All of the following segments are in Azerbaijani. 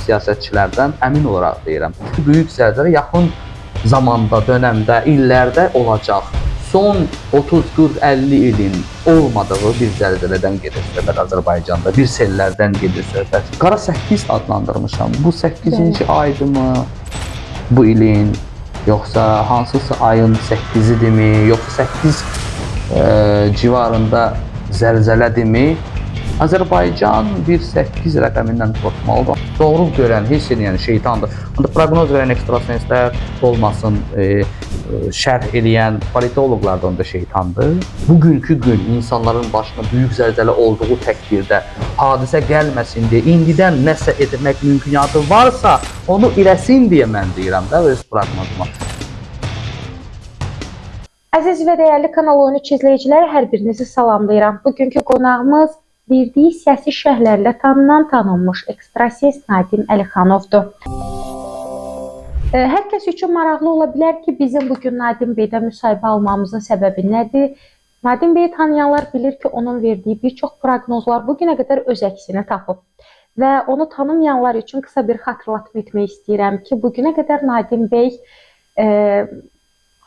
siyasətçilərdən əmin olaraq deyirəm. Böyük zəlzələ yaxın zamanda, dönəmdə, illərdə olacaq. Son 30, 40, 50 ilin olmadığı bir zəlzələdən gedir söhbət Azərbaycanda, bir sellərdən gedir söhbət. Qara 8 adlandırmışam. Bu 8-ci aydımı bu ilin, yoxsa hansısa ayın 8-idirmi, yoxsa 8 civarında zəlzələdirmi? Azərbaycan bir 8 rəqəmindən qorxmalıdır. Doğru görən, hiss edən şeytandır. Proqnoz verən ekstrasenslər olmasın, şərh eləyən politoloqlardan da şeytandır. Bugünkü gün insanların başına böyük zəlzələ olduğu təqdirdə hadisə gəlməsin deyə indidən nəsə etmək mümkünatı varsa, onu eləsin deyə mən deyirəm də öz proqnozuma. Əziz və dəyərli Kanal 13 izləyiciləri, hər birinizi salamlayıram. Bugünkü qonağımız verdiyi səsi şərhlərlə tanınmış ekstrasens Nadim Əlixanovdur. Hər kəs üçün maraqlı ola bilər ki, bizim bugün Nadim beydən müsahibə almamızın səbəbi nədir? Nadim beyi tanıyanlar bilir ki, onun verdiyi bir çox proqnozlar bugünə qədər öz əksini tapıb. Və onu tanımayanlar üçün qısa bir xatırlatma etmək istəyirəm ki, bugünə qədər Nadim bey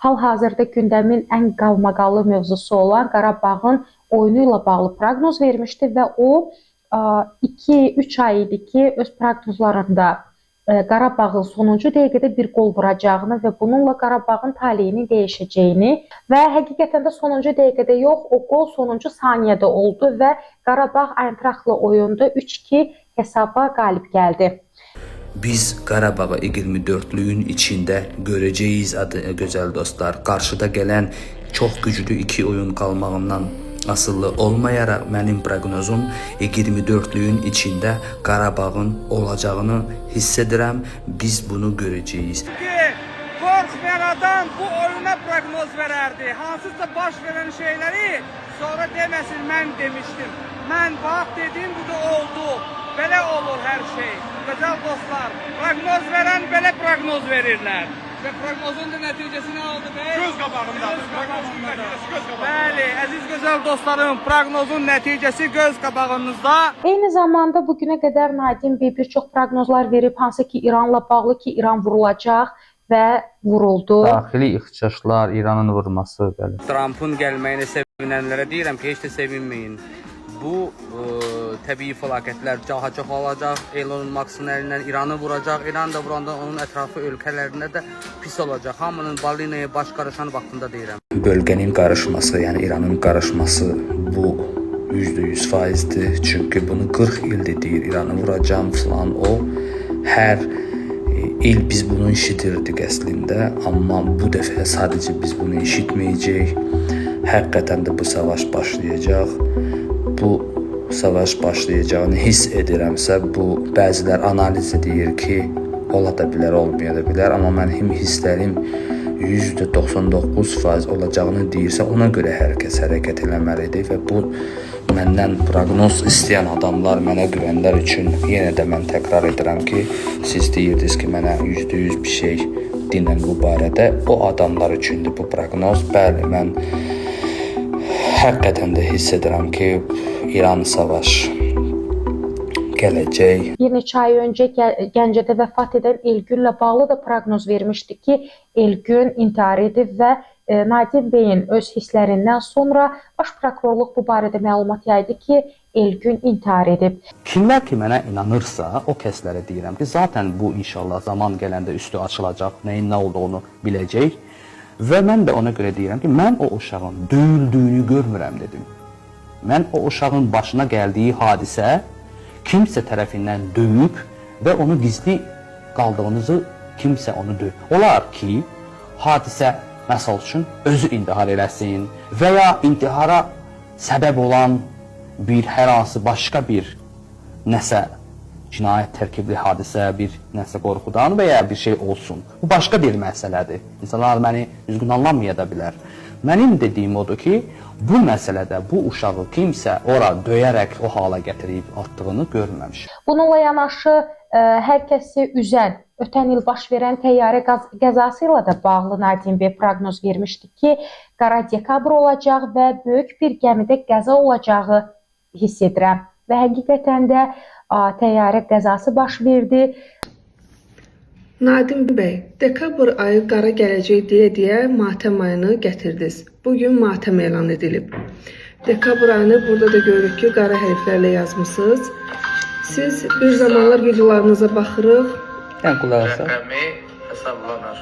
hal-hazırda gündəmin ən qalmaqallı mövzusu olan Qarabağın oyunu ilə bağlı proqnoz vermişdi və o 2-3 ay idi ki, öz proqnozlarında Qarabağın sonuncu dəqiqədə bir qol vuracağını və bununla Qarabağın taleyinin dəyişəcəyini və həqiqətən də sonuncu dəqiqədə yox, o qol sonuncu saniyədə oldu və Qarabağ Ayntraxtla oyunda 3-2 hesaba qalib gəldi. Biz Qarabağı 24-lüyün içində görəcəyik gözəl dostlar. Qarşıda gələn çox güclü 2 oyun qalmağından asıllı olmayaraq mənim proqnozum 24-lüyün içində Qarabağın olacağını hiss edirəm. Biz bunu görəcəyik. Qorxmayan adam bu oyuna proqnoz verərdi. Hansısa baş verən şeyləri sonra deməsin mən demişdim. Mən bax dedim, bu da oldu. Belə olur hər şey. Gözəl dostlar, proqnoz verən belə proqnoz verirlər. Və proqnozun da nəticəsi nə oldu bəy? Göz qabağındadır. Proqnozun nəticəsi göz qabağındadır. Bəli, əziz gözəl dostlarım, proqnozun nəticəsi göz qabağınızda. Eyni zamanda bugünə qədər Nadim bey bir çox proqnozlar verib, hansı ki İranla bağlı ki, İran vurulacaq və vuruldu. Daxili ixtişaşlar, İranın vurması, bəli. Trump'ın gəlməyinə sevinənlərə deyirəm ki, heç də sevinməyin. Bu təbii fəlakətlər daha-çox olacaq. Elon Musk'ın əlindən İranı vuracaq. İran da vuranda onun ətrafı ölkələrində də pis olacaq. Hamının balinaya baş qarışan vaxtında deyirəm. Bölgənin qarışması, yəni İranın qarışması bu %100%dir. Çünki bunu 40 ildir deyir. İranı vuracağım falan o. Hər il biz bunu eşitirdik əslində. Amma bu dəfə sadəcə biz bunu eşitməyəcək. Həqiqətən də bu savaş başlayacaq. Bu savaş başlayacağını hiss edirəmsə, bu bəzilər analiz edir ki, ola da bilər, olmaya da bilər, amma mənim hisslərim %99% olacağını deyirsə, ona görə hər kəs hərəkət eləməlidir və bu məndən proqnoz istəyən adamlar, mənə güvənlər üçün yenə də mən təkrar edirəm ki, siz deyirdiniz ki, mənə %100 bir şey dinən bu barədə, o adamlar üçündür bu proqnoz. Bəli, mən həqiqətən də hiss edirəm ki, İran savaş gələcək. Bir neçə ay öncə Gəncədə vəfat edən Elgünlə bağlı da proqnoz vermişdi ki, Elgün intihar edib və Nadim beyin öz hisslərindən sonra baş prokurorluq bu barədə məlumat yaydı ki, Elgün intihar edib. Kimlər ki mənə inanırsa, o kəslərə deyirəm ki, zaten bu inşallah zaman gələndə üstü açılacaq, nəyin nə olduğunu biləcək. Və mən də ona görə deyirəm ki, mən o uşağın döyüldüyünü görmürəm dedim. Mən o uşağın başına gəldiyi hadisə kimsə tərəfindən döyüb və onu gizli qaldığınızı kimsə onu döyüb. Olar ki, hadisə məsəl üçün özü intihar eləsin və ya intihara səbəb olan bir hər hansı başqa bir nəsə cinayət tərkibli hadisə, bir nəsə qorxudan və ya bir şey olsun. Bu başqa bir məsələdir. İnsanlar məni düzgün anlamaya da bilər. Mənim dediyim odur ki, bu məsələdə bu uşağı kimsə ora döyərək o hala gətirib atdığını görməmişəm. Bununla yanaşı hər kəsi üzən, ötən il baş verən təyyarə qəzası ilə də bağlı Nadim bey proqnoz vermişdi ki, qara dekabr olacaq və böyük bir gəmidə qəza olacağı hiss edirəm. və həqiqətən də təyyarə qəzası baş verdi. Nadim bəy, dekabr ayı qara gələcək deyə matəm ayını gətirdiniz. Bugün matəm elan edilib. Dekabr ayını burada da görürük ki, qara hərflərlə yazmısınız. Siz bir zamanlar videolarınıza baxırıq. Yəni qulaq asaq. Rəqəmi hesablanır.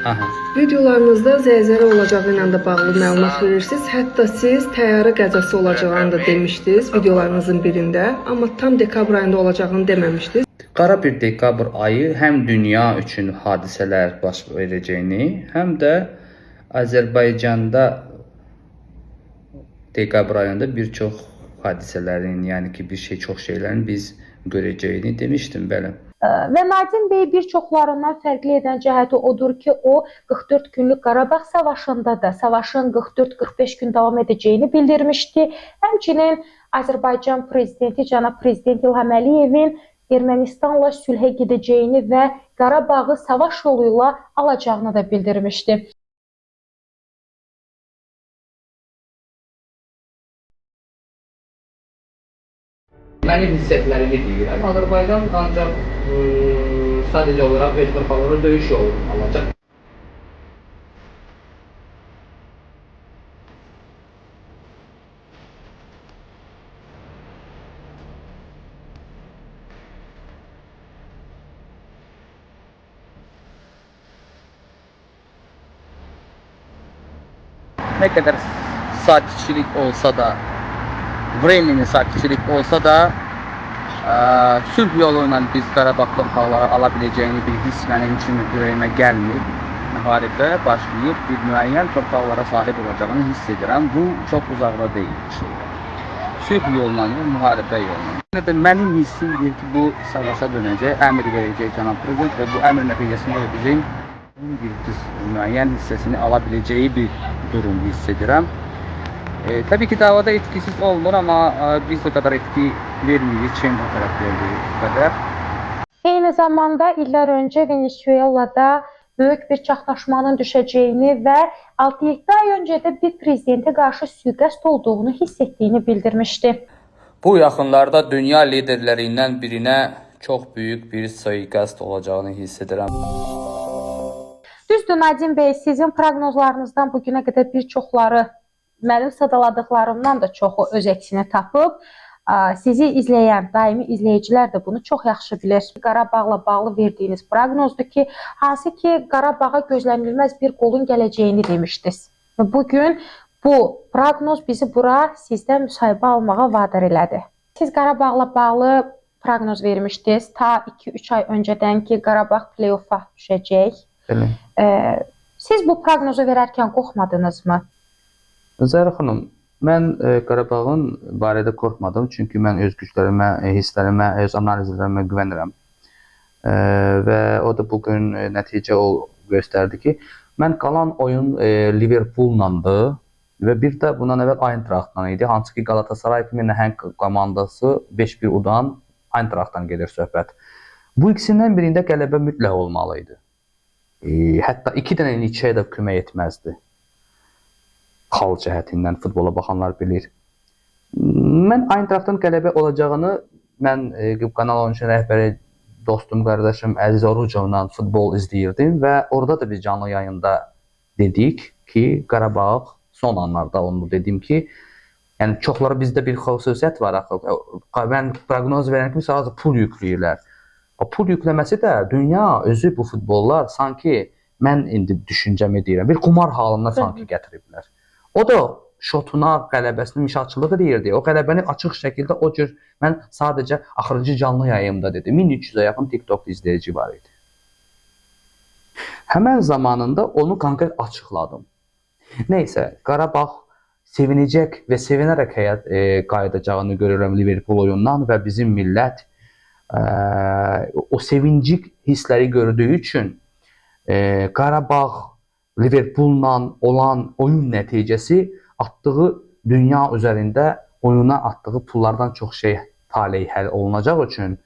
Aha. Videolarınızda zəlzələ olacağı ilə də bağlı məlumat verirsiniz. Hətta siz təyyarə qəzası olacağını da demişdiniz videolarınızın birində, amma tam dekabr ayında olacağını deməmişdiniz. Qara bir dekabr ayı həm dünya üçün hadisələr baş verəcəyini, həm də Azərbaycanda dekabr ayında bir çox hadisələrin, yəni ki, çox şeylərin biz görəcəyini demişdim, bəli. Və Nadim bəy bir çoxlarından fərqli edən cəhəti odur ki, o 44 günlük Qarabağ savaşında da savaşın 44-45 gün davam edəcəyini bildirmişdi. Həmçinin Azərbaycan prezidenti cənab prezident İlham Əliyevin Ermənistanla sülhə gedəcəyini və Qarabağı savaş yolu ilə alacağını da bildirmişdi. Mənim hissətlərimi deyirəm. Azərbaycan ancaq sadəcə olaraq və torpaqları döyüş yolu alacaq. Nə qədər sakitçilik olsa da, временli sakitçilik olsa da, sülh yolu ilə biz Qarabağ torpaqları ala biləcəyini bir hiss mənim üçün ürəyimə gəlmir. Müharibə başlayıb bir müəyyən torpaqlara sahib olacağını hiss edirəm. Bu çox uzaqda deyil bir şeydir. Sülh yoluna, müharibə yoluna. Mənim hissim deyir ki, bu savaşa dönəcək, əmr verəcək cənab prezident və bu əmr nəticəsində bizim bir müəyyən hissəsini ala biləcəyi bir durum hiss edirəm. Təbii ki, davada etkisiz olmur, amma biz o qədər etki vermirik, Çin bu tərəf verdiyi qədər. Eyni zamanda illər öncə Venezuelada böyük bir çaxnaşmanın düşəcəyini və 6-7 ay öncə də bir prezidentə qarşı sui-qəsd olduğunu hiss etdiyini bildirmişdi. Bu yaxınlarda dünya liderlərindən birinə çox böyük bir sui-qəsd olacağını hiss edirəm. Düzdür Nadim bəy, sizin proqnozlarınızdan bugünə qədər bir çoxları mənim sadaladıqlarımdan da çoxu öz əksini tapıb. Sizi izləyən daimi izləyicilər də bunu çox yaxşı bilir. Qarabağla bağlı verdiyiniz proqnozdur ki, hansı ki Qarabağa gözlənilməz bir qolun gələcəyini demişdiniz. Bugün bu proqnoz bizi bura sizdən müsahibə almağa vadar elədi. Siz Qarabağla bağlı proqnoz vermişdiniz ta 2-3 ay öncədən ki Qarabağ play-offa düşəcək. Siz bu proqnozu verərkən qorxmadınızmı? Zəhra xanım, mən Qarabağın barədə qorxmadım, çünki mən öz güclərimə, hisslərimə, öz analizlərimə güvənirəm. Və o da bugün nəticə göstərdi ki, mən qalan oyun Liverpool'landı və bir də bundan əvvəl Eintracht'dan idi. Hansı ki Galatasaray kimi nəhəng komandası 5-1 udan Eintracht'dan gedir söhbət. Bu ikisindən birində qələbə mütləq olmalı idi. Hətta 2 dənə neçəyə də kömək etməzdi. Xal cəhətindən futbola baxanlar bilir. Mən Eintracht'ın qələbə olacağını, mən Kanal 13 rəhbəri dostum, qardaşım Əziz Orucovla futbol izləyirdim və orada da biz canlı yayında dedik ki, Qarabağ son anlarda onu dedim ki, yəni çoxları bizdə bir xüsusiyyət var axı. Mən proqnoz verən kimi sadəcə pul yükləyirlər. O pul yükləməsi də dünya özü bu futbollar sanki mən indi düşüncəmi deyirəm, bir qumar halına sanki gətiriblər. O da şotuna, qələbəsini mişatçılıq edirdi. O qələbəni açıq şəkildə o cür mən sadəcə axırıncı canlı yayımda dedim. 1300-ə yaxın TikTok izləyici var idi. Həmən zamanında onu konkret açıqladım. Neysə, Qarabağ sevinəcək və sevinərək qayıdacağını görürəm Liverpool oyundan və bizim millət o sevincik hissləri gördüyü üçün Qarabağ Liverpool'la olan oyun nəticəsi atdığı dünya üzərində oyuna atdığı pullardan çox şey taley həll olunacaq üçün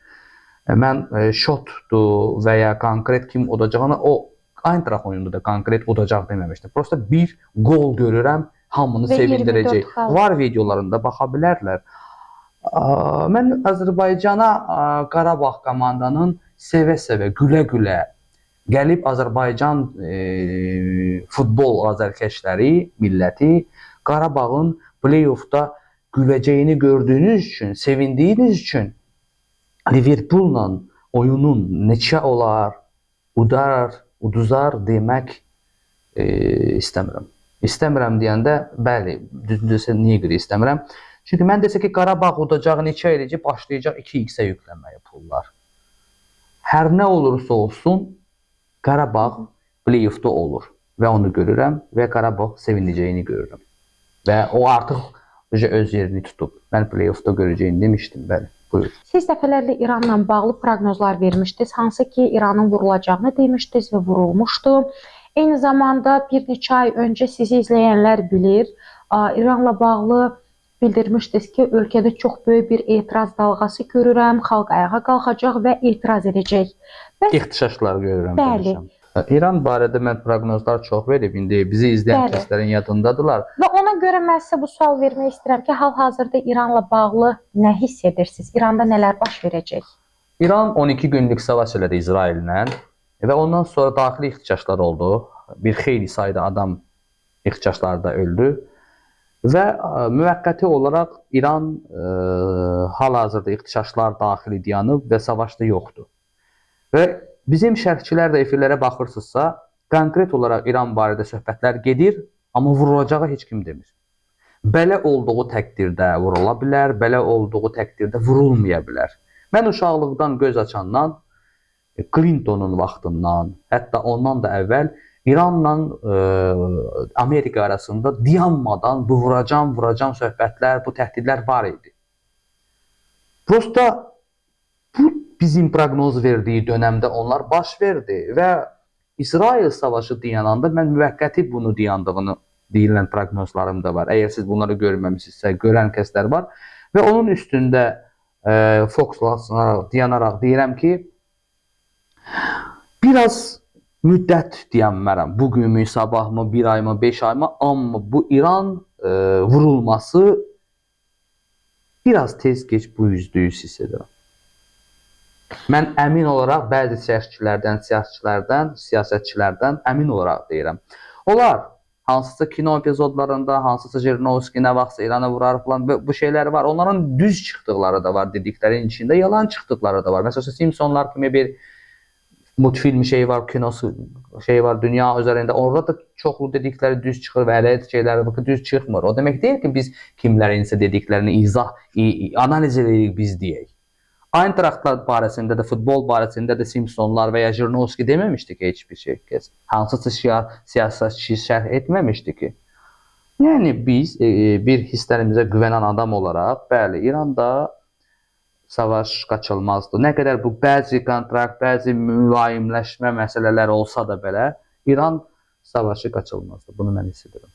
mən şotdur və ya konkret kim olacağını o Eintracht oyununda da konkret udacaq deməmişdim. Prosta bir gol görürəm, hamını Və 24 sevindirəcək. xal. Var videolarında baxa bilərlər. Mən Azərbaycana Qarabağ komandanın sevə-sevə, gülə-gülə gəlib Azərbaycan futbol azərkeşləri, milləti Qarabağın play-offda güləcəyini gördüyünüz üçün, sevindiyiniz üçün Liverpool'la oyunun neçə olar, uduzar demək istəmirəm. İstəmirəm deyəndə, bəli, düzdürsə niyə görə istəmirəm? Çünki mən desə ki, Qarabağ udacaq neçə eləcək, başlayacaq 2x-ə yüklənməyə pullar. Hər nə olursa olsun, Qarabağ play-offda olur və onu görürəm və Qarabağ sevinəcəyini görürəm. Və o artıq öz yerini tutub. Mən play-offda görəcəyini demişdim, bəli. Buyur. Siz dəfələrlə İranla bağlı proqnozlar vermişdiniz, hansı ki İranın vurulacağını demişdiniz və vurulmuşdu. Eyni zamanda bir neçə ay öncə sizi izləyənlər bilir, İranla bağlı bildirmişdiniz ki, ölkədə çox böyük bir etiraz dalğası görürəm, xalq ayağa qalxacaq və etiraz edəcək. İxtişaşlar görürəm. Bəli. Demişəm. İran barədə mən proqnozlar çox verib, indi bizi izləyən Bəli. kəslərin yadındadılar. Və ona görə mən sizə bu sual vermək istəyirəm ki, hal-hazırda İranla bağlı nə hiss edirsiniz? İranda nələr baş verəcək? İran 12 günlük savaş elədi İsraillə və ondan sonra daxili ixtişaşlar oldu. Bir xeyli sayda adam ixtişaşlarda öldü və müvəqqəti olaraq İran hal-hazırda ixtişaşlar daxili dayanıb və savaşda yoxdur. Və bizim şərhçilər də efirlərə baxırsınızsa, konkret olaraq İran barədə söhbətlər gedir, amma vurulacağı heç kim demir. Belə olduğu təqdirdə vurula bilər, belə olduğu təqdirdə vurulmaya bilər. Mən uşaqlıqdan göz açandan, Clinton'un vaxtından, hətta ondan da əvvəl İranla Amerika arasında dayanmadan bu vuracam söhbətlər, bu təhdidlər var idi. Prosta bu bizim proqnoz verdiyi dönəmdə onlar baş verdi və İsrail savaşı dayananda mən müvəqqəti bunu dayandığını deyilən proqnozlarım da var. Əgər siz bunları görməmisinizsə, görən kəslər var və onun üstündə fokuslanaraq, dayanaraq deyirəm ki, biraz müddət deyənmərəm. Bugünmü, sabahmı, bir aymı, 5 aymı, amma bu İran vurulması biraz tez geç bu %100 hiss edirəm. Mən əmin olaraq bəzi şərhçilərdən, siyasətçilərdən əmin olaraq deyirəm. Onlar hansısa kino epizodlarında, hansısa Jirinovski nə vaxtsa İran'a vurar falan bu şeylər var. Onların düz çıxdıqları da var, dediklərinin içində yalan çıxdıqları da var. Məsələn, Simpsonlar kimi bir multfilm şey var, kinosu şey var, dünya üzərində. Orada da çoxlu dedikləri düz çıxır və elə şeylər düz çıxmır. O demək deyil ki, biz kimlərinsə dediklərini analiz edirik biz deyək. Eintrachtlar barəsində də, futbol barəsində də Simpsonlar və ya Jirinovski deməmişdi ki, heç bir şey kəs. Hansısa siyasətçi şərh etməmişdi ki. Yəni biz bir hisslərimizə güvənən adam olaraq, bəli, İranda savaş qaçılmazdı. Nə qədər bu bəzi kontrakt, bəzi mülayimləşmə məsələlər olsa da belə, İran savaşı qaçılmazdı. Bunu mən hiss edirəm.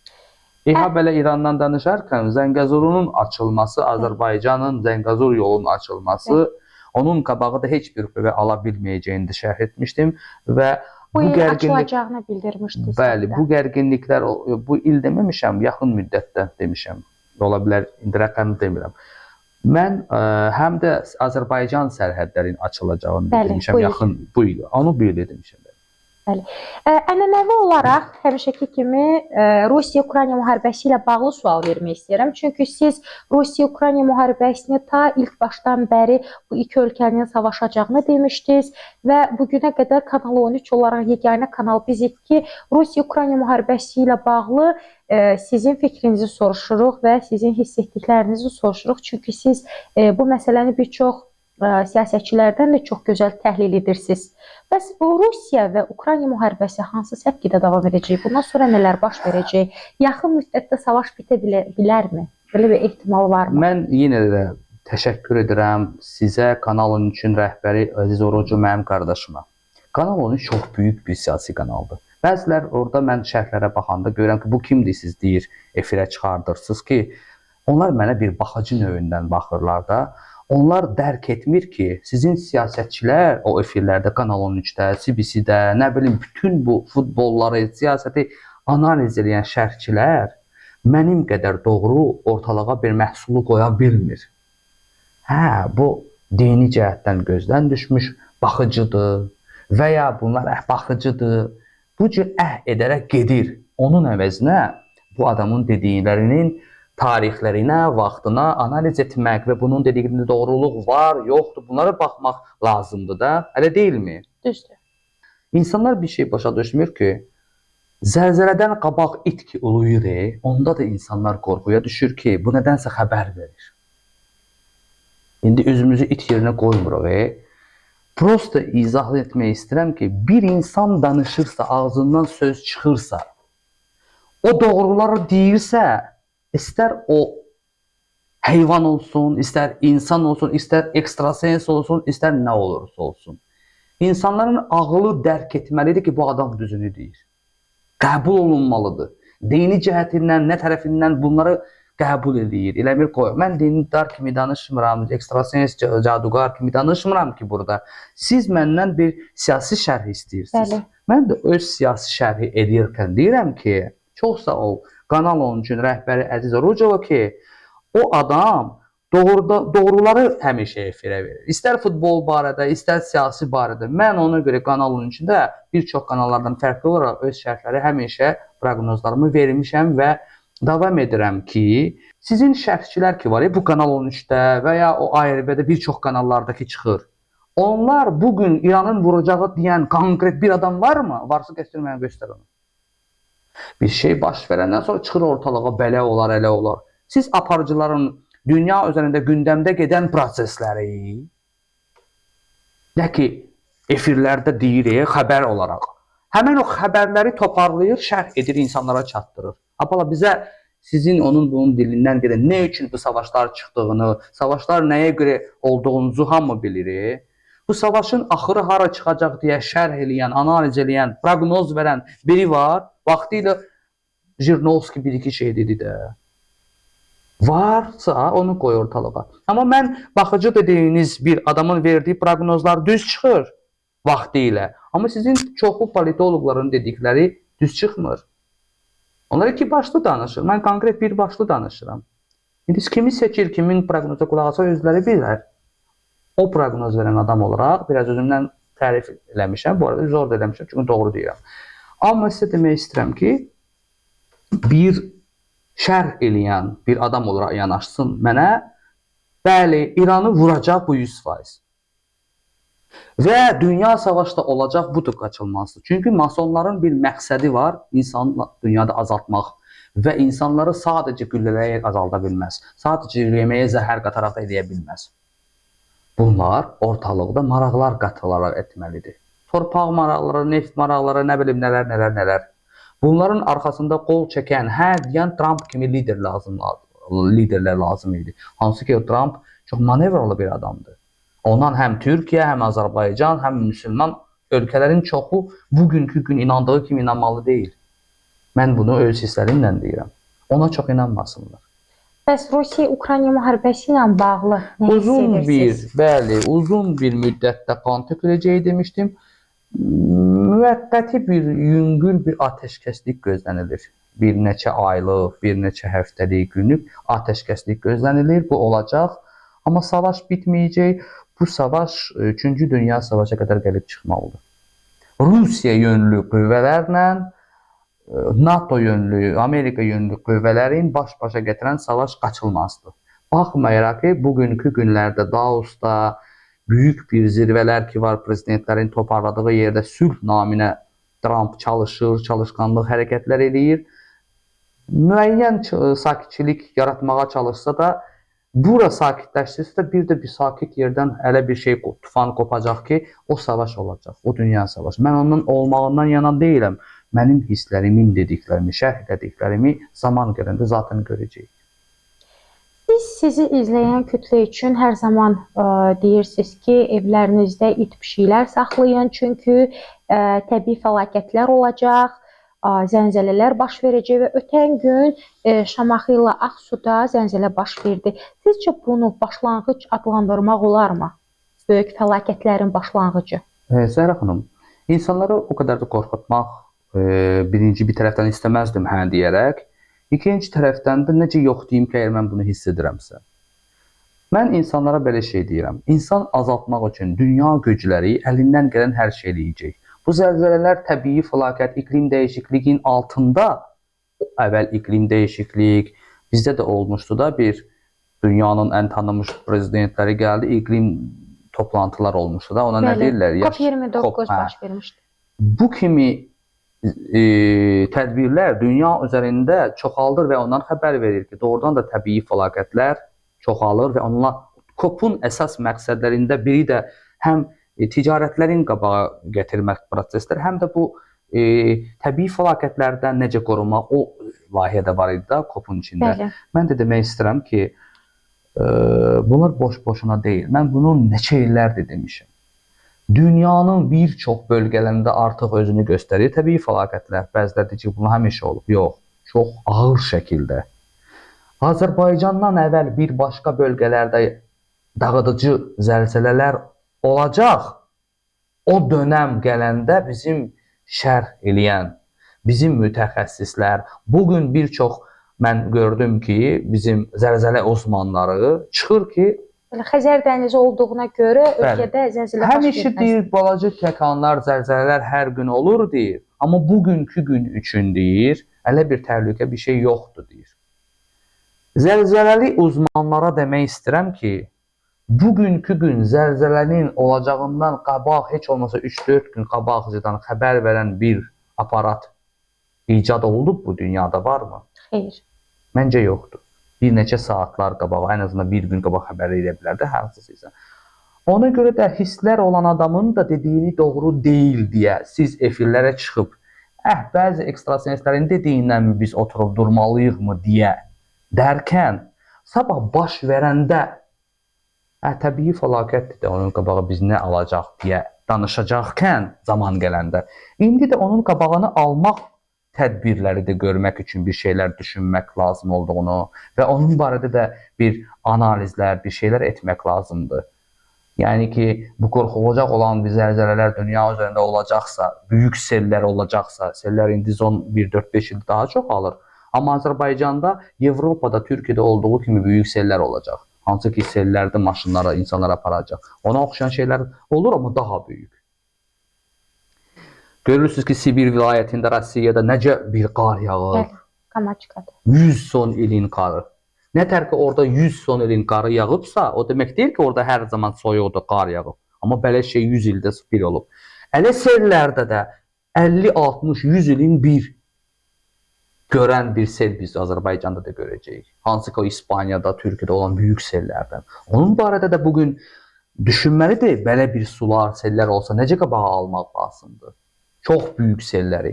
belə İrandan danışarkən Zəngəzurunun açılması, Azərbaycanın Zəngəzur yolunun açılması, onun qabağı da heç bir qüvvə ala bilməyəcəyini də şərh etmişdim və bu il açılacağını bildirmişdiniz. Bəli, bu gərginliklər bu il deməmişəm, yaxın müddətdə demişəm. Ola bilər, indi rəqəmi demirəm. Mən həm də Azərbaycan sərhədlərinin açılacağını demişəm, yaxın bu il. Onu bu il demişəm. Bəli. Ənənəvi olaraq həmişəki kimi Rusiya-Ukrayna müharibəsi ilə bağlı sual vermək istəyirəm. Çünki siz Rusiya-Ukrayna müharibəsini ta ilk başdan bəri bu iki ölkənin savaşacağını demişdiniz və bugünə qədər Kanal 13 olaraq yeganə kanal bizik ki, Rusiya-Ukrayna müharibəsi ilə bağlı sizin fikrinizi soruşuruq və sizin hiss etdiklərinizi soruşuruq. Çünki siz bu məsələni bir çox siyasətçilərdən də çox gözəl təhlil edirsiniz. Bəs Rusiya və Ukrayna müharibəsi hansı səviyyədə davam edəcək? Bundan sonra nələr baş verəcək? Yaxın müddətdə savaş bitə bilərmi? Belə bir ehtimal varmı? Mən yenə də təşəkkür edirəm sizə, Kanal 13-ün rəhbəri Əziz Orucu, mənim qardaşıma. Kanal 13 çox böyük bir siyasi kanaldır. Bəzilər orada mən şərhlərə baxanda görürəm ki, bu kimdir siz deyir, efirə çıxardırsınız ki, onlar mənə bir baxıcı növündən baxırlar da. Onlar dərk etmir ki, sizin siyasətçilər o efirlərdə, Kanal 13-də, CBC-də, nə bilim, bütün bu futbolları, siyasəti analiz edən şərhçilər mənim qədər doğru ortalığa bir məhsulu qoya bilmir. Hə, bu dini cəhətdən gözdən düşmüş baxıcıdır və ya bunlar baxıcıdır. Bu cür edərək gedir. Onun əvəzinə bu adamın dediklərinin tarixlərinə, vaxtına analiz etmək və bunun dediklərində doğruluq var, yoxdur, bunlara baxmaq lazımdır da, elə deyilmi? Düzdür. İnsanlar bir şey başa düşmür ki, zəlzələdən qabaq it ki uluyur, onda da insanlar qorxuya düşür ki, bu nədənsə xəbər verir. İndi özümüzü it yerinə qoymuruq. Prosta izah etmək istəyirəm ki, bir insan danışırsa, ağzından söz çıxırsa, o doğruları deyirsə, İstər o heyvan olsun, istər insan olsun, istər ekstrasens olsun, istər nə olursa olsun. İnsanların ağlı dərk etməlidir ki, bu adam düzünü deyir. Qəbul olunmalıdır. Dini cəhətindən, nə tərəfindən bunları qəbul edir. Eləmir qoy. Mən dindar kimi danışmıram, ekstrasens, cadugar kimi danışmıram ki burada. Siz məndən bir siyasi şərh istəyirsiniz. Bəli. Mən də öz siyasi şərhi edirkən deyirəm ki, çox sağ ol. Kanal 13-ün rəhbəri Əziz Orucova ki, o adam doğruları həmişə efirə verir. İstər futbol barədə, istər siyasi barədə. Mən ona görə Kanal 13-də bir çox kanallardan fərqli olaraq öz şərhləri həmişə proqnozlarımı vermişəm və davam edirəm ki, sizin şərhçilər ki var, bu Kanal 13-də və ya o ARB-də bir çox kanallardakı çıxır. Onlar bugün İranın vuracağı deyən konkret bir adam varmı? Varsa göstər onu. Bir şey baş verəndən sonra çıxır ortalığa, belə olar, elə olar. Siz aparıcıların dünya üzərində gündəmdə gedən prosesləri, nə ki, efirlərdə deyirik, xəbər olaraq, həmən o xəbərləri toparlayır, şərh edir, insanlara çatdırır. Apala bizə sizin bunun dilindən gedən nə üçün bu savaşlar çıxdığını, savaşlar nəyə görə olduğunuzu hamı bilir. Bu savaşın axırı hara çıxacaq deyə şərh eləyən, analiz eləyən, proqnoz verən biri var. Vaxtilə Jirnovski bir-iki şey dedi də. Varsa onu qoy ortalığa. Amma mən baxıcı dediyiniz bir adamın verdiyi proqnozlar düz çıxır vaxtilə. Amma sizin çoxlu politoloqların dedikləri düz çıxmır. Onlar iki başlı danışır. Mən konkret bir başlı danışıram. İndi kimi seçir, kimin proqnoza qulaq asar özləri bilər. O proqnoz verən adam olaraq biraz özümdən tərif eləmişəm. Bu arada zor da eləmişəm çünki doğru deyirəm. Amma sizə demək istəyirəm ki, bir şərh eləyən bir adam olaraq yanaşsın mənə, bəli, İranı vuracaq bu 100%. Və dünya savaşda olacaq, budur qaçılmazdır. Çünki masonların bir məqsədi var, insanı dünyada azaltmaq və insanları sadəcə güllələrə azalda bilməz. Sadəcə yeməyə zəhər qataraq da edə bilməz. Bunlar ortalıqda maraqlar qatılaraq etməlidir. Torpaq maraqları, neft maraqları, nə bilim nələr. Bunların arxasında qol çəkən, deyən Trump kimi liderlər lazım idi. Hansı ki, Trump çox manevralı bir adamdır. Ondan həm Türkiyə, həm Azərbaycan, həm müsəlman ölkələrin çoxu bugünkü gün inandığı kimi inanmalı deyil. Mən bunu öz hisslərimlə deyirəm. Ona çox inanmasınlar. Bəs Rusiya-Ukrayna müharibəsi ilə bağlı nə hissedirsiniz? Uzun bir müddətdə kan töküləcəyi demişdim. Müvəqqəti bir, yüngül bir atəşkəslik gözlənilir. Bir neçə aylıq, bir neçə həftəlik, günlük atəşkəslik gözlənilir. Bu olacaq. Amma savaş bitməyəcək. Bu savaş 3-cü Dünya Savaşa qədər gəlib çıxmalıdır. Rusiya yönlü qüvvələrlə NATO yönlü, Amerika yönlü qüvvələrin baş-başa gətirən savaş qaçılmazdır. Baxmayaraq ki, bugünkü günlərdə Davosda böyük bir zirvələr ki var, prezidentlərin toparladığı yerdə sülh naminə Trump çalışır, çalışqanlıq hərəkətlər edir. Müəyyən sakitçilik yaratmağa çalışsa da, bura sakitləşdirsə də bir də bir sakit yerdən elə bir şey, tufan qopacaq ki, o savaş olacaq, o dünya savaşı. Mən onun olmağından yana deyiləm. Mənim hisslərimin dediklərimi, şərh edədiklərimi zaman gələndə zaten görəcəyik. Sizi izləyən kütlə üçün hər zaman deyirsiniz ki, evlərinizdə it pişiklər saxlayın, çünki təbii fəlakətlər olacaq. zəlzələlər baş verəcək və ötən gün Şamaxı ilə Ağsuda zəlzələ baş verdi. Sizcə bunu başlanğıc adlandırmaq olarmı? Böyük fəlakətlərin başlanğıcı. Zəhra xanım, insanları o qədər də qorxutmaq birinci bir tərəfdən istəməzdim hə deyərək. İkinci tərəfdən də necə yox deyim ki, əgər mən bunu hiss edirəmsə. Mən insanlara belə şey deyirəm. İnsan azaltmaq üçün dünya gücləri əlindən gələn hər şey eləyəcək. Bu zəlzələlər təbii fəlakət, iqlim dəyişikliyin altında, əvvəl iqlim dəyişiklik, bizdə də olmuşdu da bir dünyanın ən tanınmış prezidentləri gəldi, iqlim toplantılar olmuşdu da, ona nə deyirlər? COP29 baş vermişdi. Bu kimi tədbirlər dünya üzərində çoxaldır və ondan xəbər verir ki, doğrudan da təbii fəlakətlər çoxalır və onunla COP-un əsas məqsədlərində biri də həm ticarətlərin qabağa gətirmək prosesləri, həm də bu təbii fəlakətlərdən necə qorunmaq, o layihə də var idi da COP-un içində. Bəli. Mən də demək istəyirəm ki, bunlar boş-boşuna deyil. Mən bunu neçə illərdir demişəm. Dünyanın bir çox bölgələrində artıq özünü göstərir təbii fəlakətlər. Bəziləri deyir ki, bunlar həmişə olub. Yox, çox ağır şəkildə. Azərbaycandan əvvəl bir başqa bölgələrdə dağıdıcı zəlzələlər olacaq. O dönəm gələndə bizim şərh eləyən, bizim mütəxəssislər, bugün bir çox mən gördüm ki, bizim zəlzələ uzmanları çıxır ki, Xəzər dənizi olduğuna görə ölkədə zəlzələ baş həmişə verməz. deyir, balaca təkanlar, zəlzələlər hər gün olur deyir. Amma bugünkü gün üçün deyir, elə bir təhlükə bir şey yoxdur deyir. Zəlzələli uzmanlara demək istəyirəm ki, bugünkü gün zəlzələnin olacağından qabaq, heç olmasa 3-4 gün qabaqcadan xəbər verən bir aparat icad olub bu dünyada varmı? Xeyr. Məncə yoxdur. Bir neçə saatlar qabaq, ən azından bir gün qabaq xəbər edə bilər də hansısa. Ona görə də hisslər olan adamın da dediyini doğru deyil deyə siz efirlərə çıxıb, bəzi ekstrasenslərin dediyindən biz oturub durmalıyıq mı deyə dərkən, sabah baş verəndə təbii fəlakətdir də onun qabağı biz nə alacaq deyə danışacaqkən zaman gələndə, indi də onun qabağını almaq tədbirləri də görmək üçün bir şeylər düşünmək lazım olduğunu və onun barədə də bir analizlər, bir şeylər etmək lazımdır. Yəni ki, bu qorxulacaq olan bir zəlzələlər dünya üzərində olacaqsa, böyük sellər olacaqsa, sellər indi son 1-4-5 il daha çox alır. Amma Azərbaycanda, Avropada, Türkiyədə olduğu kimi böyük sellər olacaq. Hansı ki, sellərdə maşınlara, insanlara aparacaq. Ona oxşayan şeylər olur, amma daha böyük. Görürsünüz ki, Sibir vilayətində, Rusiyada necə bir qar yağır. Bəli, Kamaçkada. 100 son ilin qarı. Nə tər ki, orada 100 son ilin qarı yağıbsa, o demək deyil ki, orada hər zaman soyuqda qar yağıb. Amma belə şey 100 ildə bir olub. Elə sellərdə də 50, 60, 100 ilin bir görən bir sel biz Azərbaycanda da görəcəyik. Hansı ki, o İspaniyada, Türkiyədə olan böyük sellərdən. Onun barədə də bugün düşünməlidir, belə bir sular, sellər olsa necə qabağa almaq lazımdır. Çox böyük selləri.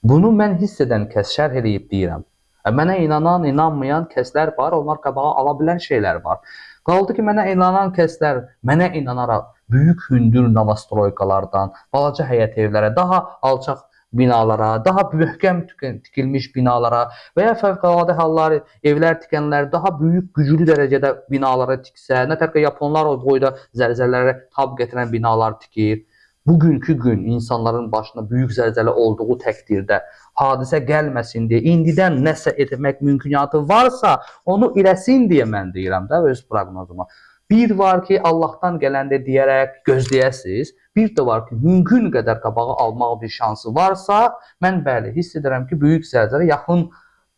Bunu mən hiss edən kəs şərh eləyib deyirəm. Mənə inanan, inanmayan kəslər var, onlar qabağa ala bilən şeylər var. Qaldı ki, mənə inanan kəslər, mənə inanaraq böyük hündür novostroykalardan, balaca həyət evlərə, daha alçaq binalara, daha möhkəm tikilmiş binalara və ya fövqəladə hallar, evlər tikənlər daha böyük, güclü dərəcədə binalara tiksə, nə tər ki, Yaponlar o boyda zəlzələlərə tab gətirən binalar tikir. Bugünkü gün insanların başına böyük zəlzələ olduğu təqdirdə hadisə gəlməsin deyə, indidən nəsə etmək mümkünatı varsa, onu eləsin deyə mən deyirəm də öz proqnozuma. Bir var ki, Allahdan gələndə deyərək gözləyəsiniz, bir də var ki, mümkün qədər qabağı almaq bir şansı varsa, mən bəli, hiss edirəm ki, böyük zəlzələ yaxın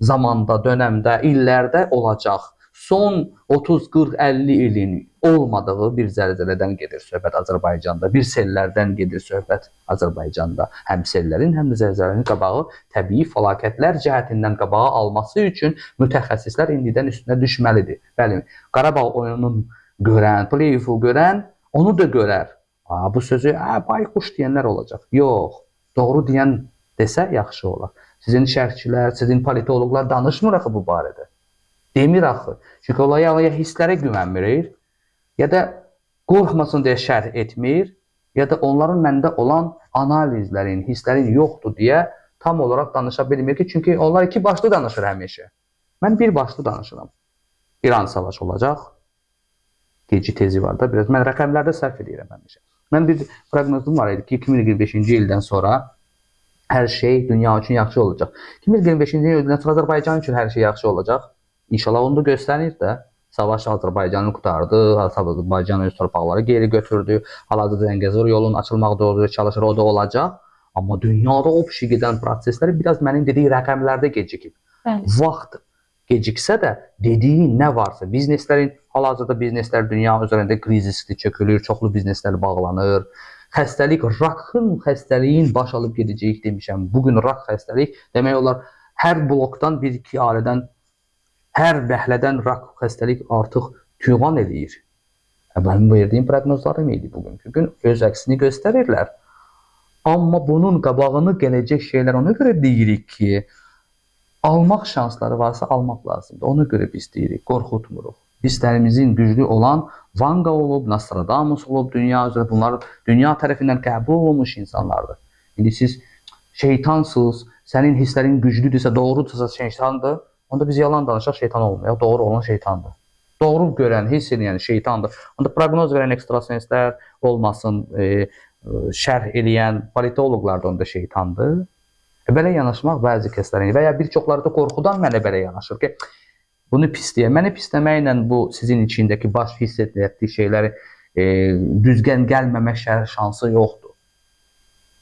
zamanda, dönəmdə, illərdə olacaq. Son 30, 40, 50 ilin olmadığı bir zəlzələdən gedir söhbət Azərbaycanda, bir sellərdən gedir söhbət Azərbaycanda. Həm sellərin, həm də zəlzələnin qabağı təbii fəlakətlər cəhətindən qabağı alması üçün mütəxəssislər indidən üstünə düşməlidir. Bəli, Qarabağ oyununu görən, play-off'u görən onu da görər. Bu sözü bayquş deyənlər olacaq. Yox, doğru deyən desə yaxşı olar. Sizin şərhçilər, sizin politoloqlar danışmır axı bu barədə. Demir axı. Çünki olaya hisslərə güvənmir, ya da qorxmasın deyə şərh etmir, ya da onların məndə olan analizlərin, hisslərin yoxdur deyə tam olaraq danışa bilmir ki, çünki onlar iki başlı danışır həmişə. Mən bir başlı danışıram. İran savaşı olacaq. Geci tezi var da biraz. Mən rəqəmlərdə sərf edirəm həmişə. Mən bir proqnozum var idi ki, 2025-ci ildən sonra hər şey dünya üçün yaxşı olacaq. 2025-ci ildən sonra Azərbaycan üçün hər şey yaxşı olacaq. İnşallah onu da göstərir də. Savaş Azərbaycanı qurtardı, Azərbaycan öz torpaqları geri götürdü. Hal-hazırda Zəngəzur yolunun açılmaq doğru çalışır, o da olacaq. Amma dünyada o pişi gedən proseslər biraz mənim dediyi rəqəmlərdə gecikib. Bəli. Vaxt geciksə də dediyi nə varsa, bizneslərin, hal-hazırda bizneslər dünya üzərində krizisli çökülür, çoxlu bizneslər bağlanır. Xəstəlik, rakın xəstəliyin baş alıb gedəcəyik demişəm. Bugün rak xəstəlik, demək olar hər blokdan bir-iki ailədən, hər bəhlədən rak xəstəlik artıq tüğyan eləyir. Mənim verdiyim proqnozlarım idi bugünkü gün, öz əksini göstərirlər. Amma bunun qabağını gələcək şeylər ona görə deyirik ki, almaq şansları varsa almaq lazımdır. Ona görə biz deyirik, qorxutmuruq. Bizlərimizin güclü olan Vanga olub, Nostradamus olub, dünya üzrə bunlar dünya tərəfindən qəbul olunmuş insanlardır. İndi siz şeytansınız, sənin hisslərin güclüdürsə, doğrudursa şeytandır, onda biz yalan danışaq, şeytan olmuyor. Doğru olan şeytandır. Doğru görən, hiss edən şeytandır. Onda proqnoz verən ekstrasenslər olmasın, şərh eləyən politoloqlar da onda şeytandır. Belə yanaşmaq bəzi kəslərin və ya bir çoxları da qorxudan mənə belə yanaşır ki, bunu pisləyək. Məni pisləməklə bu sizin içindəki baş hiss etdiyi şeyləri düzgən gəlməmək şansı yoxdur.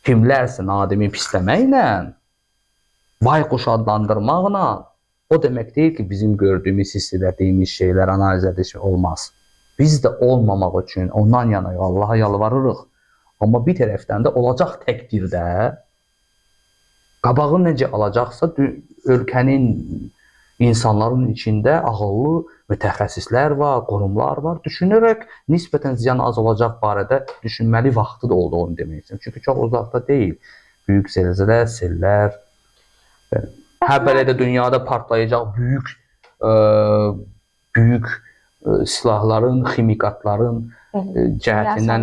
Kimlərsə Nadimi pisləməklə, bayquş adlandırmaqla o demək deyil ki, bizim gördüyümüz, hiss etdiyimiz şeylər analiz edici olmaz. Biz də olmamaq üçün ondan yana Allaha yalvarırıq. Amma bir tərəfdən də olacaq təqdirdə qabağı necə alacaqsa ölkənin, insanların içində ağıllı mütəxəssislər var, qurumlar var. Düşünərək nisbətən ziyan az olacaq barədə düşünməli vaxtı da olduğunu demək istəyirəm. Çünki çox uzaqda deyil. Böyük zəlzələ, sellər, belə də dünyada partlayacaq böyük silahların, ximikatların cəhətindən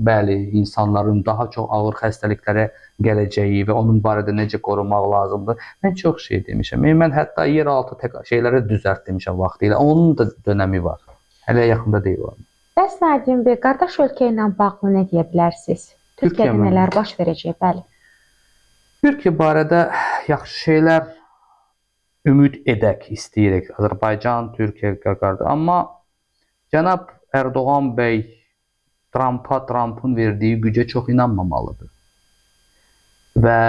bəli, insanların daha çox ağır xəstəliklərə gələcəyi və onun barədə necə qorumaq lazımdır. Mən çox şey demişəm. Mən hətta yeraltı şeyləri düzəlt demişəm vaxtilə. Onun da dönəmi var. Hələ yaxında deyil o. Bəs Nadim bəy, qardaş ölkə ilə bağlı nə deyə bilərsiniz? Türkiyədə nələr baş verəcək? Bəli. Türkiyə barədə yaxşı şeylər ümid edək, istəyirik. Azərbaycan, Türkiyə qarşıdır. Amma cənab Erdoğan bəy Trump'un verdiyi gücə çox inanmamalıdır. Və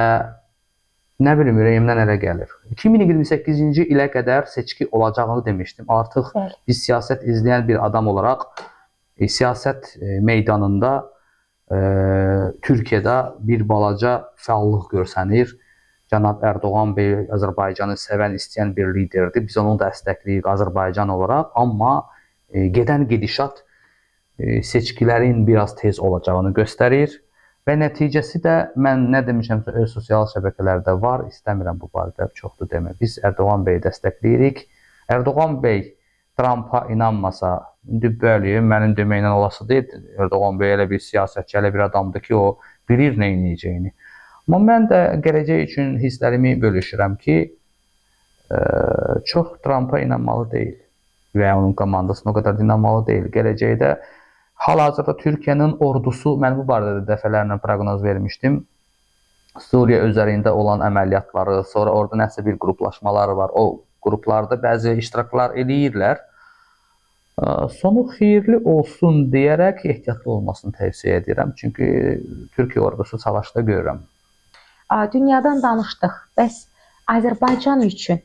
nə bilim, ürəyimdən elə gəlir. 2028-ci ilə qədər seçki olacağını demişdim. Artıq biz siyasət izləyən bir adam olaraq siyasət meydanında Türkiyədə bir balaca fəallıq görsənir. Cənab Erdoğan bəy Azərbaycanı sevən, istəyən bir liderdir. Biz onu dəstəkləyirik Azərbaycan olaraq. Amma gedən gedişat seçkilərin biraz tez olacağını göstərir. Və nəticəsi də mən nə demişəmsə öz sosial şəbəkələrdə var, istəmirəm bu barədə çoxdur demə. Biz Erdoğan bəyi dəstəkləyirik. Erdoğan bəy Trump'a inanmasa, indi bəli, mənim deməklə olası deyil. Erdoğan bəy elə bir siyasətçi, elə bir adamdır ki, o bilir nə edəcəyini. Amma mən də gələcək üçün hisslərimi bölüşürəm ki, çox Trump'a inanmalı deyil və onun komandasına o qədər inanmalı deyil. Gələcəkdə hal-hazırda Türkiyənin ordusu, mən bu barədə də dəfələrlə proqnoz vermişdim. Suriya üzərində olan əməliyyatları, sonra orada nəsə bir qruplaşmaları var. O qruplarda bəzi iştiraklar eləyirlər. Sonu xeyirli olsun deyərək ehtiyatlı olmasını tövsiyə edirəm. Çünki Türkiyə ordusu savaşda görürəm. Dünyadan danışdıq. Bəs Azərbaycan üçün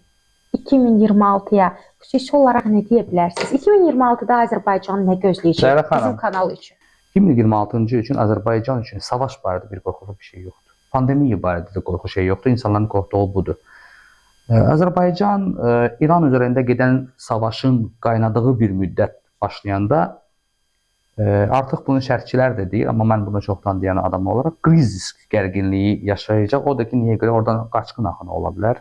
2026-ya xüsusi olaraq nə deyə bilərsiniz? 2026-da Azərbaycan nə gözləyəcək bizim kanal üçün? 2026-cı üçün Azərbaycan üçün savaş barədə bir qorxulu bir şey yoxdur. Pandemiya barədə də qorxu şey yoxdur. İnsanların qorxduğu budur. Azərbaycan İran üzərində gedən savaşın qaynadığı bir müddət başlayanda artıq bunu şərhçilər də deyir, amma mən bunu çoxdan deyən adam olaraq krizis gərginliyi yaşayacaq. O da ki, niyə görə oradan qaçqın axını ola bilər.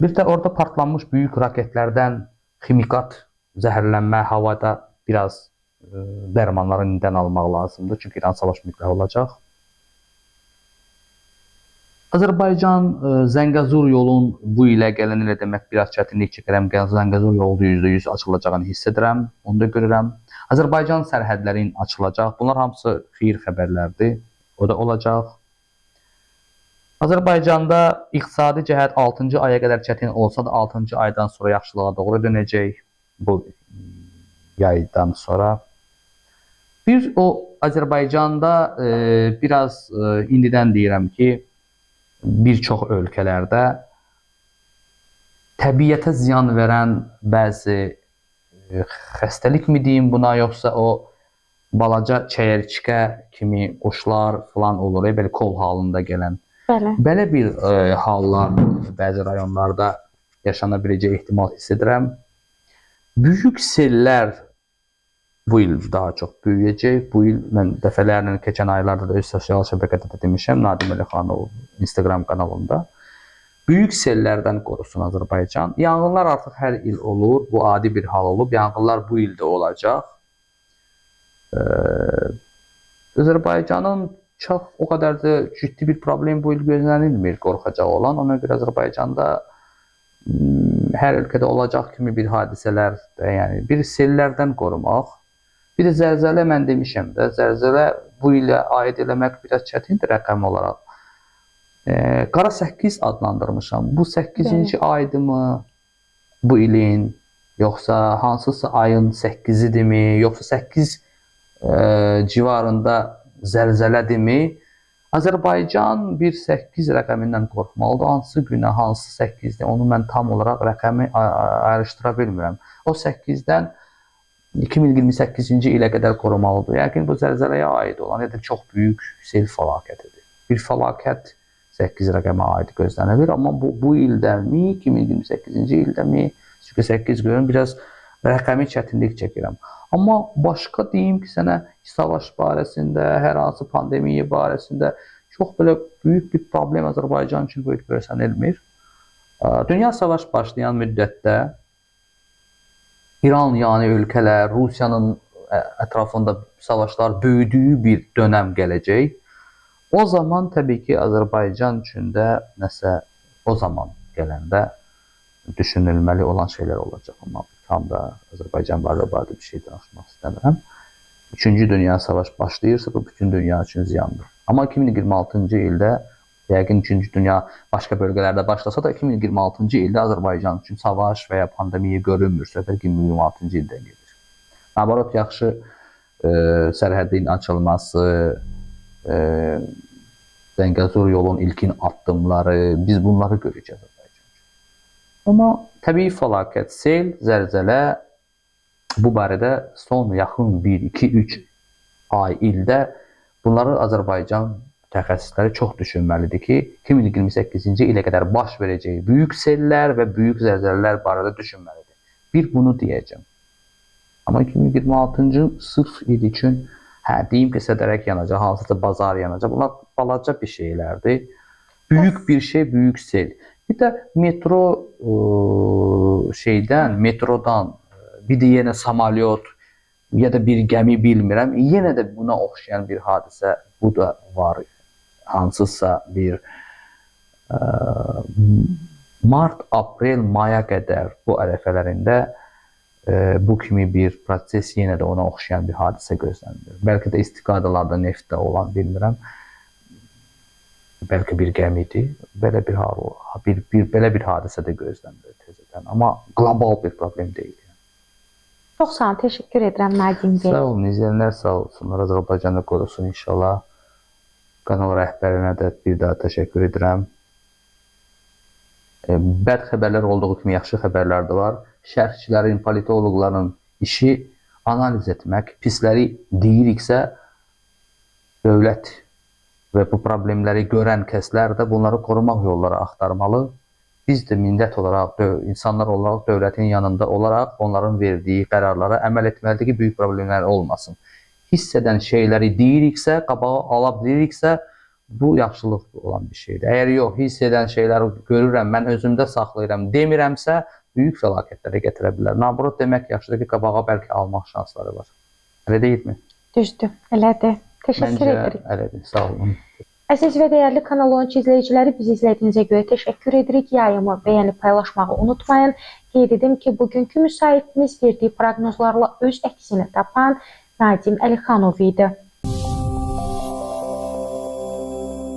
Bir də orada partlanmış böyük raketlərdən ximikat, zəhərlənmə, havada biraz dərmanların indidən almaq lazımdır. Çünki İran savaş mütləq olacaq. Azərbaycan Zəngəzur yolun bu ilə gələn ilə demək biraz çətinlik çəkirəm. Zəngəzur yolu %100 açılacağını hiss edirəm, onu da görürəm. Azərbaycan sərhədlərin açılacaq. Bunlar hamısı xeyir xəbərlərdir. O da olacaq. Azərbaycanda iqtisadi cəhət 6-cı aya qədər çətin olsa da 6-cı aydan sonra yaxşılığa doğru dönəcək. Bu yaydan sonra. Bir o Azərbaycanda biraz indidən deyirəm ki, bir çox ölkələrdə təbiətə ziyan verən bəzi xəstəlik mi deyim buna, yoxsa o balaca çəyirtkə kimi quşlar falan olur, belə kol halında gələn. Bəli. Belə bir hallar bəzi rayonlarda yaşana biləcək ehtimal hiss edirəm. Böyük sellər bu il daha çox böyüyəcək. Bu il mən dəfələrlə keçən aylarda da öz sosial şəbəkədə də demişəm, Nadim Əlixanov Instagram kanalında. Böyük sellərdən qorusun Azərbaycan. Yanğınlar artıq hər il olur. Bu adi bir hal olub. Yanğınlar bu il də olacaq. Azərbaycanın çox o qədər də ciddi bir problem bu il gözlənilmir qorxacaq olan. Ona görə Azərbaycanda hər ölkədə olacaq kimi bir hadisələr, yəni bir sellərdən qorumaq. Bir də zəlzələ mən demişəm də, zəlzələ bu ilə aid eləmək biraz çətindir rəqəm olaraq. Qara 8 adlandırmışam. Bu 8-ci aydımı bu ilin, yoxsa hansısa ayın 8-idirmi, yoxsa 8 civarında zəlzələdirmi? Azərbaycan bir 8 rəqəmindən qorxmalıdır. Hansı günə, hansı 8-dir, onu mən tam olaraq rəqəmi ayrışdıra bilmirəm. O 8-dən 2028-ci ilə qədər qorumalıdır. Yəqin bu zəlzələyə aid olan ya da çox böyük sel fəlakətidir. Bir fəlakət 8 rəqəmə aid gözlənilir, amma bu ildəmi, 2028-ci ildəmi, çünki 8 görün, biraz rəqəmi çətinlik çəkirəm. Amma başqa deyim ki, sənə savaş barəsində, hər hansı pandemiya barəsində çox belə böyük bir problem Azərbaycan üçün böyük görsənilmir. Dünya savaş başlayan müddətdə İran, yəni ölkələr, Rusiyanın ətrafında savaşlar böyüdüyü bir dönəm gələcək. O zaman təbii ki, Azərbaycan üçün də nəsə o zaman gələndə düşünülməli olan şeylər olacaq. Amma tam da Azərbaycan barədə bir şey danışmaq istəmirəm. 3-cü Dünya Savaşı başlayırsa, bu bütün dünya üçün ziyandır. Amma 2026-cı ildə, yəqin 3-cü Dünya başqa bölgələrdə başlasa da 2026-cı ildə Azərbaycan üçün savaş və ya pandemiya görünmür. Söhbət 2026-cı ildən gedir. Nabarot yaxşı sərhədin açılması, Zəngəzur yolun ilkin addımları, biz bunları görəcəyik Azərbaycan üçün. Amma təbii fəlakət, sel, zəlzələ bu barədə son yaxın 1, 2, 3 ay ildə bunları Azərbaycan mütəxəssisləri çox düşünməlidir ki, 2028-ci ilə qədər baş verəcək böyük sellər və böyük zəlzələlər barədə düşünməlidir. Bir bunu deyəcəm. Amma 2026-cı sırf il üçün deyim ki, sədərək yanacaq, hansısa bazar yanacaq. Bunlar balaca bir şeylərdir. Böyük bir şey, böyük sel. Bir də metrodan, bir də yenə samolyot ya da bir gəmi bilmirəm. Yenə də buna oxşayan bir hadisə bu da var. Hansısa bir mart, aprel, maya qədər bu ərəfələrində bu kimi bir proses yenə də ona oxşayan bir hadisə gözlənilir. Bəlkə də istiqadalarda neftdə olan, bilmirəm. Bəlkə bir gəmidir. Belə bir hadisə də gözlənilir tezdən. Amma qlobal bir problem deyil. Çox sağ olun, təşəkkür edirəm Nadim bəy. Sağ olun, izləyənlər sağ olsunlar. Azərbaycanı qorusun inşallah. Kanal rəhbərinə də bir daha təşəkkür edirəm. Bəd xəbərlər olduğu kimi yaxşı xəbərlər də var. Şərhçilərin, politoloqların işi analiz etmək, pisləri deyiriksə, dövlət və bu problemləri görən kəslər də bunları qorumaq yolları axtarmalı. Biz də millət olaraq, insanlar olaraq, dövlətin yanında olaraq onların verdiyi qərarlara əməl etməlidir ki, böyük problemlər olmasın. Hiss edən şeyləri deyiriksə, qabağa ala biliriksə, bu yaxşılıq olan bir şeydir. Əgər yox, hiss edən şeyləri görürəm, mən özümdə saxlayıram, demirəmsə, böyük fəlakətlərə gətirə bilər. Nabrot demək yaxşıdır ki, qabağa bəlkə almaq şansları var. Elə deyilmi? Düzdür, elədir. Təşəkkür edirik. Məncə elədir, sağ olun. Əziz və dəyərli Kanal 13 izləyiciləri, bizi izlədiyinizə görə təşəkkür edirik. Yayımı bəyənib paylaşmağı unutmayın. Qeyd edim ki, bugünkü müsahibimiz verdiyi proqnozlarla öz əksini tapan Nadim Əlixanov idi.